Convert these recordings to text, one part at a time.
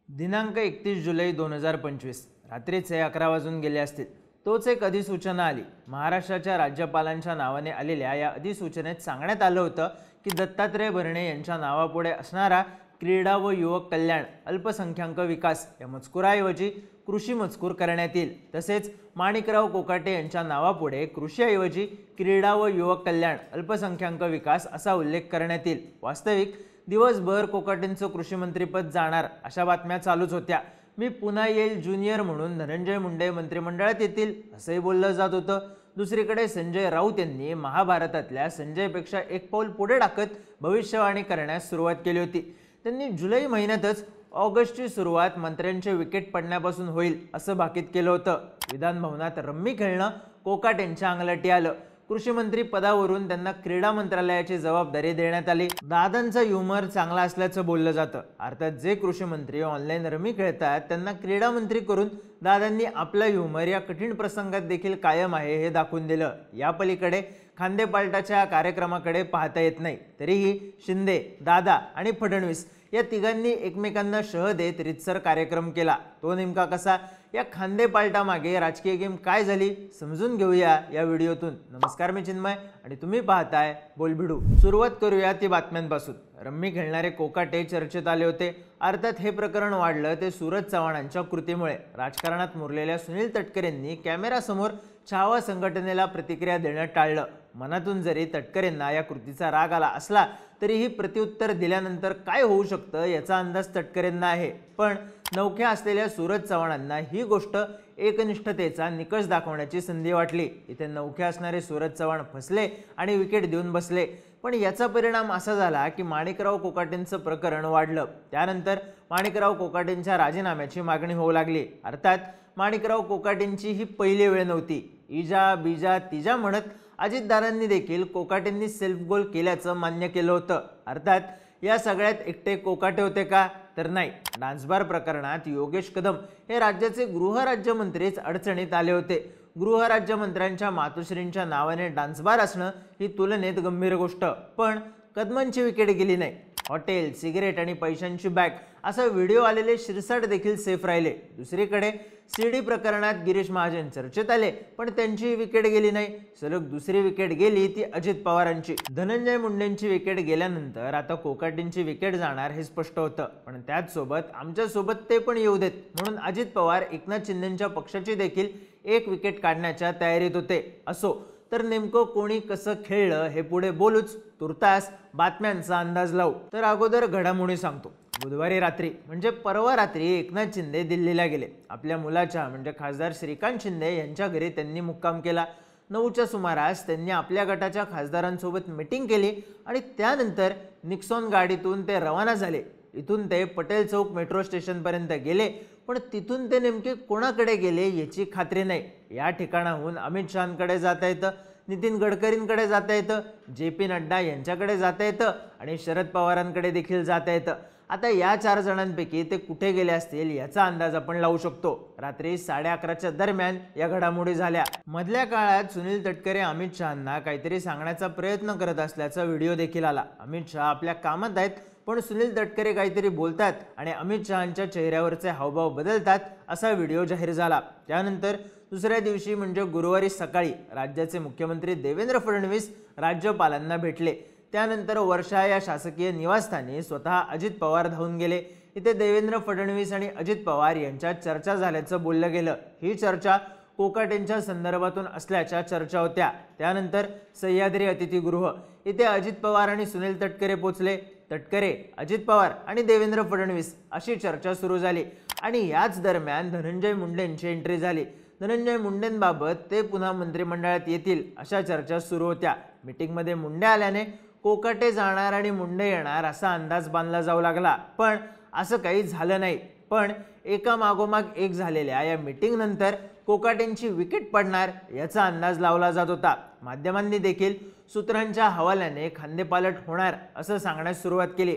दिनांक 31 जुलै 2025 रात्रीचे 11 वाजून गेले असतील. तोच एक अधिसूचना आली. महाराष्ट्राच्या राज्यपालांच्या नावाने आलेल्या या अधिसूचनेत सांगण्यात आलं होतं की दत्तात्रय भरणे यांच्या नावापुढे असणारा क्रीडा व युवक कल्याण अल्पसंख्याक विकास या मजकुराऐवजी कृषी मजकूर करण्यात येईल. तसेच माणिकराव कोकाटे यांच्या नावापुढे कृषीऐवजी क्रीडा व युवक कल्याण अल्पसंख्याक विकास असा उल्लेख करण्यात येईल. वास्तविक दिवसभर कोकाटेंचं कृषीमंत्रीपद जाणार अशा बातम्या चालूच होत्या. मी पुन्हा येईल ज्युनियर म्हणून धनंजय मुंडे मंत्रिमंडळात येतील असंही बोललं जात होतं. दुसरीकडे संजय राऊत यांनी महाभारतातल्या संजयपेक्षा एक पाऊल पुढे टाकत भविष्यवाणी करण्यास सुरुवात केली होती. त्यांनी जुलै महिन्यातच ऑगस्टची सुरुवात मंत्र्यांचे विकेट पडण्यापासून होईल असं भाकीत केलं होतं. विधान भवनात रम्मी खेळणं कोकाटेंच्या अंगलटी आलं. कृषी मंत्री पदावरून त्यांना क्रीडा मंत्रालयाची जबाबदारी देण्यात आली. दादांचा ह्युमर चांगला असल्याचं बोललं जातं. अर्थात जे कृषी मंत्री ऑनलाईन रमी खेळतात त्यांना क्रीडा मंत्री करून दादांनी आपला ह्युमर या कठीण प्रसंगात देखील कायम आहे हे दाखवून दिलं. या पलीकडे खांदेपालटाच्या कार्यक्रमाकडे पाहता येत नाही. तरीही शिंदे, दादा आणि फडणवीस या तिघांनी एकमेकांना शह देत रितसर कार्यक्रम केला. तो नेमका कसा? या खांदेपालटामागे राजकीय गेम काय झाली समजून घेऊया या व्हिडिओतून. नमस्कार, मी चिन्मय आणि तुम्ही पाहताय बोलभिडू. सुरुवात करूया ती बातम्यांपासून. रम्मी खेळणारे कोकाटे चर्चेत आले होते. अर्थात हे प्रकरण वाढलं ते सूरज चव्हाणांच्या कृतीमुळे. राजकारणात मुरलेल्या सुनील तटकरेंनी कॅमेरासमोर छावा संघटनेला प्रतिक्रिया देणं टाळलं. मनातून जरी तटकरेंना या कृतीचा राग आला असला तरीही प्रत्युत्तर दिल्यानंतर काय होऊ शकतं याचा अंदाज तटकरेंना आहे. पण नवख्या असलेल्या सूरज चव्हाणांना ही गोष्ट एकनिष्ठतेचा निकष दाखवण्याची संधी वाटली. इथे नवखे असणारे सूरज चव्हाण फसले आणि विकेट देऊन बसले. पण याचा परिणाम असा झाला की माणिकराव कोकाटेंचं प्रकरण वाढलं. त्यानंतर माणिकराव कोकाटेंच्या राजीनाम्याची मागणी होऊ लागली. अर्थात माणिकराव कोकाटेंची ही पहिली वेळ नव्हती. इजा बीजा तिजा म्हणत अजितदारांनी देखील कोकाटेंनी सेल्फ गोल केल्याचं मान्य केलं होतं. अर्थात या सगळ्यात एकटे कोकाटे होते का? तर नाही. डान्सबार प्रकरणात योगेश कदम हे राज्याचे गृहराज्यमंत्रीच अडचणीत आले होते. गृहराज्यमंत्र्यांच्या मातोश्रींच्या नावाने डान्सबार असणं ही तुलनेत गंभीर गोष्ट. पण कदमांची विकेट गेली नाही. हॉटेल, सिगरेट आणि पैशांची बॅग असा व्हिडिओ आलेले शिरसाट देखील सेफ राहिले. दुसरीकडे सीडी प्रकरणात गिरीश महाजन चर्चेत आले पण त्यांची विकेट गेली नाही. सलग दुसरी विकेट गेली ती अजित पवारांची. धनंजय मुंडेंची विकेट गेल्यानंतर आता कोकाटेंची विकेट जाणार हे स्पष्ट होतं. पण त्याचसोबत आमच्यासोबत ते पण येऊ देत म्हणून अजित पवार एकनाथ शिंदेंच्या पक्षाची देखील एक विकेट काढण्याच्या तयारीत होते. असो तर नेमकं कोणी कसं खेळलं हे पुढे बोलूच. तुर्तास बातम्यांचा अंदाज लावू. तर अगोदर घडामोडी सांगतो. बुधवारी रात्री म्हणजे परवा रात्री एकनाथ शिंदे दिल्लीला गेले. आपल्या मुलाच्या म्हणजे खासदार श्रीकांत शिंदे यांच्या घरी त्यांनी मुक्काम केला. 9च्या सुमारास त्यांनी आपल्या गटाच्या खासदारांसोबत मीटिंग केली आणि त्यानंतर निक्सॉन गाडीतून ते रवाना झाले. इथून ते पटेल चौक मेट्रो स्टेशनपर्यंत गेले. पण तिथून ते नेमके कोणाकडे गेले याची खात्री नाही. या ठिकाणाहून अमित शहांकडे जाता येतं, नितीन गडकरींकडे जाता येतं, JP नड्डा यांच्याकडे जाता येतं आणि शरद पवारांकडे देखील जाता येतं. आता या 4 जणांपैकी ते कुठे गेले असतील याचा अंदाज आपण लावू शकतो. रात्री 11:30च्या दरम्यान या घडामोडी झाल्या. मधल्या काळात सुनील तटकरे अमित शहांना काहीतरी सांगण्याचा प्रयत्न करत असल्याचा व्हिडिओ देखील आला. अमित शहा आपल्या कामात आहेत पण सुनील तटकरे काहीतरी बोलतात आणि अमित शहांच्या चेहऱ्यावरचे हावभाव बदलतात असा व्हिडिओ जाहीर झाला. त्यानंतर दुसऱ्या दिवशी म्हणजे गुरुवारी सकाळी राज्याचे मुख्यमंत्री देवेंद्र फडणवीस राज्यपालांना भेटले. त्यानंतर वर्षा या शासकीय निवासस्थानी स्वतः अजित पवार धावून गेले. इथे देवेंद्र फडणवीस आणि अजित पवार यांच्यात चर्चा झाल्याचं बोललं गेलं. ही चर्चा कोकाटेंच्या संदर्भातून असल्याच्या चर्चा होत्या. त्यानंतर सह्याद्री अतिथीगृह इथे अजित पवार आणि सुनील तटकरे पोचले. तटकरे, अजित पवार आणि देवेंद्र फडणवीस अशी चर्चा सुरू झाली आणि याच दरम्यान धनंजय मुंडेंची एंट्री झाली. धनंजय मुंडेंबाबत ते पुन्हा मंत्रिमंडळात येतील अशा चर्चा सुरू होत्या. मीटिंगमध्ये मुंडे आल्याने कोकाटे जाणार आणि मुंडे येणार असा अंदाज बांधला जाऊ लागला. पण असं काही झालं नाही. पण एका मागोमाग एक झालेल्या या मीटिंग नंतर कोकाटेंची विकेट पडणार याचा अंदाज लावला जात होता. माध्यमांनी देखील सूत्रांच्या हवाल्याने खांदेपालट होणार असं सांगण्यास सुरुवात केली.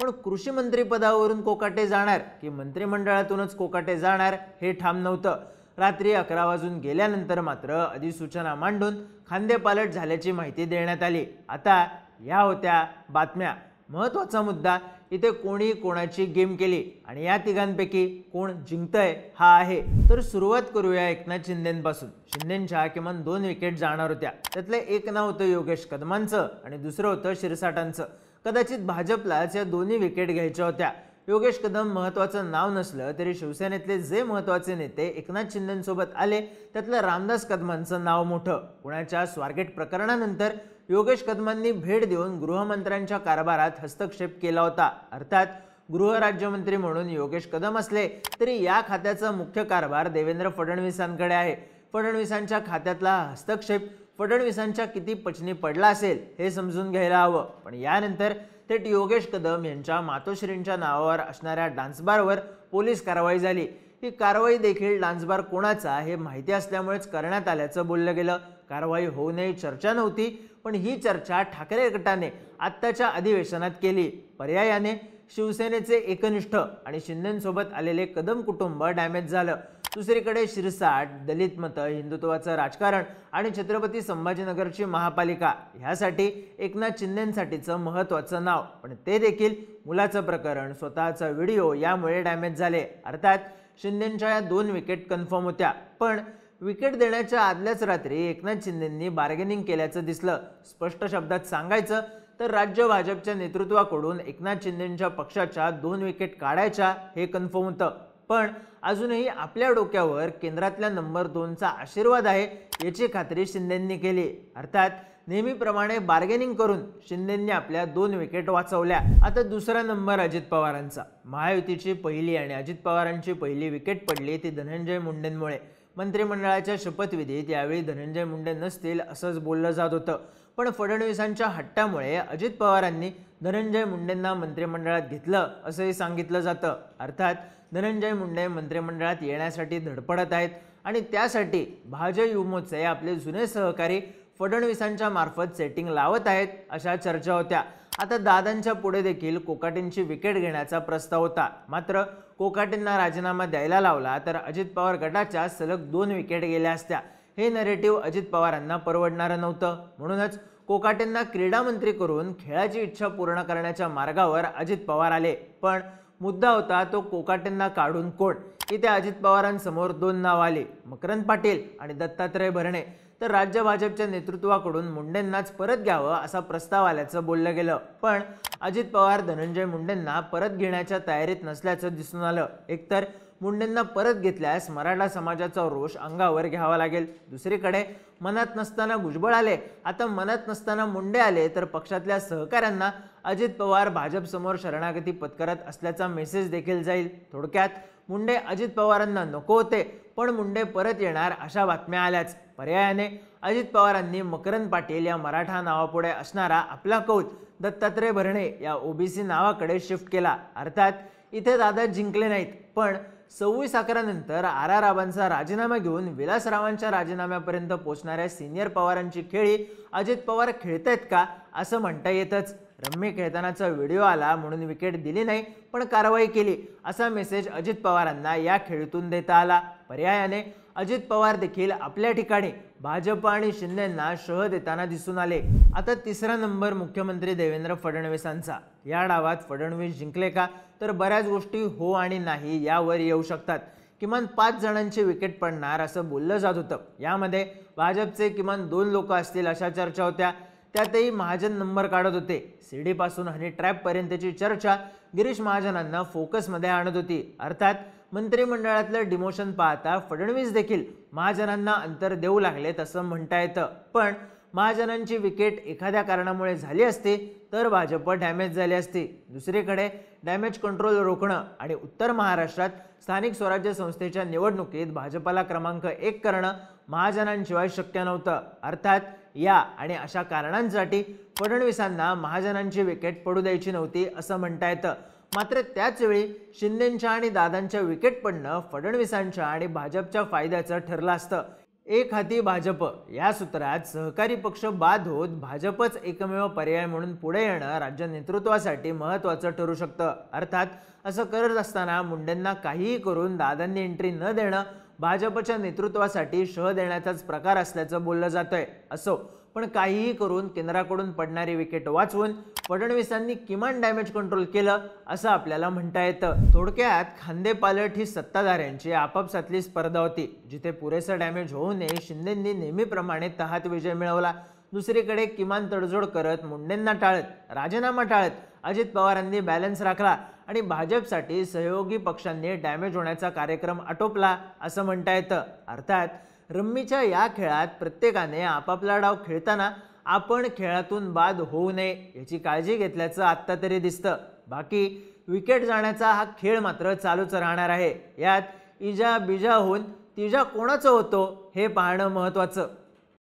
पण कृषी मंत्री पदावरून कोकाटे जाणार की मंत्रिमंडळातूनच कोकाटे जाणार हे ठाम नव्हतं. रात्री 11 वाजून गेल्यानंतर मात्र अधिसूचना मांडून खांदेपालट झाल्याची माहिती देण्यात आली. आता या होत्या बातम्या. महत्त्वाचा मुद्दा इथे कोणी कोणाची गेम केली आणि या तिघांपैकी कोण जिंकतंय हा आहे। तर सुरुवात करूया एकनाथ शिंदेपासून। शिंदेच्या किमान 2 विकेट जाणार होत्या, त्यातले एक नाव होतं योगेश कदमांचं आणि दुसरं होतं शिरसाटांचं। कदाचित भाजपलाच या दोन्ही विकेट घ्यायच्या होत्या। योगेश कदम महत्त्वाचं नाव नसलं तरी शिवसेनेतले जे महत्त्वाचे नेते एकनाथ शिंदेसोबत आले त्यातलं रामदास कदमांचं नाव मोठं। पुण्याच्या स्वारगेट प्रकरणानंतर योगेश कदमांनी भेट देऊन गृहमंत्र्यांच्या कारभारात हस्तक्षेप केला होता। अर्थात गृहराज्यमंत्री म्हणून योगेश कदम असले तरी या खात्याचा मुख्य कारभार देवेंद्र फडणवीसांकडे आहे। फडणवीसांच्या खात्यातला हस्तक्षेप फडणवीसांच्या किती पचनी पडला असेल हे समजून घ्यायला हवं। पण यानंतर थेट योगेश कदम यांच्या मातोश्रींच्या नावावर असणाऱ्या डान्सबारवर पोलीस कारवाई झाली। ही कारवाई देखील डान्सबार कोणाचा हे माहिती असल्यामुळेच करण्यात आल्याचं बोललं गेलं। कारवाई होऊ नये चर्चा नव्हती, पण ही चर्चा ठाकरे गटाने आत्ताच्या अधिवेशनात केली। पर्यायाने शिवसेनेचे एकनिष्ठ आणि शिंदेसोबत आलेले कदम कुटुंब डॅमेज झालं। दुसरीकडे शिरसाट, दलित मतं, हिंदुत्वाचं राजकारण आणि छत्रपती संभाजीनगरची महापालिका ह्यासाठी एकनाथ शिंदेसाठीचं महत्त्वाचं नाव, पण ते देखील मुलाचं प्रकरण, स्वतःचा व्हिडिओ यामुळे डॅमेज झाले। अर्थात शिंदेच्या या 2 विकेट कन्फर्म होत्या, पण विकेट देण्याच्या आदल्याच रात्री एकनाथ शिंदेंनी बार्गेनिंग केल्याचं दिसलं। स्पष्ट शब्दात सांगायचं तर राज्य भाजपच्या नेतृत्वाकडून एकनाथ शिंदेच्या पक्षाच्या 2 विकेट काढायच्या हे कन्फर्म होतं, पण अजूनही आपल्या डोक्यावर केंद्रातल्या नंबर 2चा आशीर्वाद आहे याची खात्री शिंदेंनी केली। अर्थात नेहमीप्रमाणे बार्गेनिंग करून शिंदेंनी आपल्या 2 विकेट वाचवल्या। आता दुसरा नंबर अजित पवारांचा। महायुतीची पहिली आणि अजित पवारांची पहिली विकेट पडली ती धनंजय मुंडेंमुळे। मंत्रिमंडळाच्या शपथविधीत यावेळी धनंजय मुंडे नसतील असंच बोललं जात होतं, पण फडणवीसांच्या हट्टामुळे अजित पवारांनी धनंजय मुंडेंना मंत्रिमंडळात घेतलं असंही सांगितलं जातं। अर्थात धनंजय मुंडे मंत्रिमंडळात येण्यासाठी धडपडत आहेत आणि त्यासाठी भाजयुमोचे आपले जुने सहकारी फडणवीसांच्या मार्फत सेटिंग लावत आहेत अशा चर्चा होत्या। आता दादांच्या पुढे देखील कोकाटेंची विकेट घेण्याचा प्रस्ताव होता, मात्र कोकाटेंना राजीनामा द्यायला लावला तर अजित पवार गटाच्या सलग 2 विकेट गेल्या असत्या। हे नरेटिव्ह अजित पवारांना परवडणारं नव्हतं, म्हणूनच कोकाटेंना क्रीडा मंत्री करून खेळाची इच्छा पूर्ण करण्याच्या मार्गावर अजित पवार आले। पण मुद्दा होता तो कोकाटेंना काढून कोण। इथे अजित पवारांसमोर 2 नाव आली, मकरंद पाटील आणि दत्तात्रय भरणे। तर राज्य भाजपच्या नेतृत्वाकडून मुंडेंनाच परत घ्यावं असा प्रस्ताव आल्याचं बोललं गेलं, पण अजित पवार धनंजय मुंडेंना परत घेण्याच्या तयारीत नसल्याचं दिसून आलं। एकतर मुंडेंना परत घेतल्यास मराठा समाजाचा रोष अंगावर घ्यावा लागेल, दुसरीकडे मनात नसताना भुजबळ आले, आता मनात नसताना मुंडे आले तर पक्षातल्या सहकाऱ्यांना अजित पवार भाजपसमोर शरणागती पत्करत असल्याचा मेसेज देखील जाईल। थोडक्यात मुंडे अजित पवारांना नको होते, पण मुंडे परत येणार अशा बातम्या आल्याच। पर्यायाने अजित पवारांनी मकरंद पाटील या मराठा नावापुढे असणारा आपला कौल दत्तात्रय भरणे या ओबीसी नावाकडे शिफ्ट केला। अर्थात इथे दादा जिंकले नाहीत, पण 26/11 नंतर आबांचा राजीनामा घेऊन विलासरावांच्या राजीनाम्यापर्यंत पोहोचणाऱ्या सिनियर पवारांची खेळी अजित पवार खेळतायत का असं म्हणता येतच। रम्मी खेळतानाचा व्हिडिओ आला म्हणून विकेट दिली नाही, पण कारवाई केली असा मेसेज अजित पवारांना या खेळीतून देता आला। पर्यायाने अजित पवार देखील आपल्या ठिकाणी भाजप आणि शिंदेंना शह देताना दिसून आले। आता तिसरा नंबर मुख्यमंत्री देवेंद्र फडणवीसांचा। या डावात फडणवीस जिंकले का तर बऱ्याच गोष्टी हो आणि नाही यावर येऊ शकतात। किमान 5 जणांची विकेट पडणार असं बोललं जात होतं। यामध्ये भाजपचे किमान 2 लोक असतील अशा चर्चा होत्या, त्यातही महाजन नंबर काढत होते। शिर्डी पासून हनी ट्रॅप पर्यंतची चर्चा गिरीश महाजनांना फोकसमध्ये आणत होती। अर्थात मंत्रिमंडळातलं डिमोशन पाहता फडणवीस देखील महाजनांना अंतर देऊ लागलेत असं म्हणता येतं, पण महाजनांची विकेट एखाद्या कारणामुळे झाली असती तर भाजप डॅमेज झाली असती। दुसरीकडे डॅमेज कंट्रोल रोखणं आणि उत्तर महाराष्ट्रात स्थानिक स्वराज्य संस्थेच्या निवडणुकीत भाजपला क्रमांक 1 करणं महाजनांशिवाय शक्य नव्हतं। अर्थात या आणि अशा कारणांसाठी फडणवीसांना महाजनांची विकेट पडू द्यायची नव्हती असं म्हणता येतं। मात्र त्याच वेळी शिंदेच्या आणि दादांच्या विकेट पडणं फडणवीसांच्या आणि भाजपच्या फायद्याचं ठरलं असतं। एक हाती भाजप या सूत्रात सहकारी पक्ष बाद होत भाजपच एकमेव पर्याय म्हणून पुढे येणं राज्य नेतृत्वासाठी महत्त्वाचं ठरू शकतं। अर्थात असं करत असताना मुंडेंना काहीही करून दादांनी एंट्री न देणं भाजपच्या नेतृत्वासाठी शह देण्याचाच प्रकार असल्याचं बोललं जातंय। असो, पण काहीही करून केंद्राकडून पडणारी विकेट वाचवून फडणवीसांनी किमान डॅमेज कंट्रोल केलं असं आपल्याला म्हणता येतं। थोडक्यात खांदेपालट ही सत्ताधाऱ्यांची आपापसातली स्पर्धा होती, जिथे पुरेसं डॅमेज होऊ नये शिंदेंनी नेहमीप्रमाणे तहात विजय मिळवला। दुसरीकडे किमान तडजोड करत, मुंडेंना टाळत, राजीनामा टाळत अजित पवारांनी बॅलन्स राखला आणि भाजपसाठी सहयोगी पक्षांनी डॅमेज होण्याचा कार्यक्रम आटोपला असं म्हणता येतं। अर्थात रम्मीच्या या खेळात प्रत्येकाने आपापला डाव खेळताना आपण खेळातून बाद होऊ नये याची काळजी घेतल्याचं आत्ता तरी दिसतं। बाकी विकेट जाण्याचा हा खेळ मात्र चालूच राहणार आहे। यात इजा बिजा होऊन तिजा कोणाचं होतो हे पाहणं महत्त्वाचं।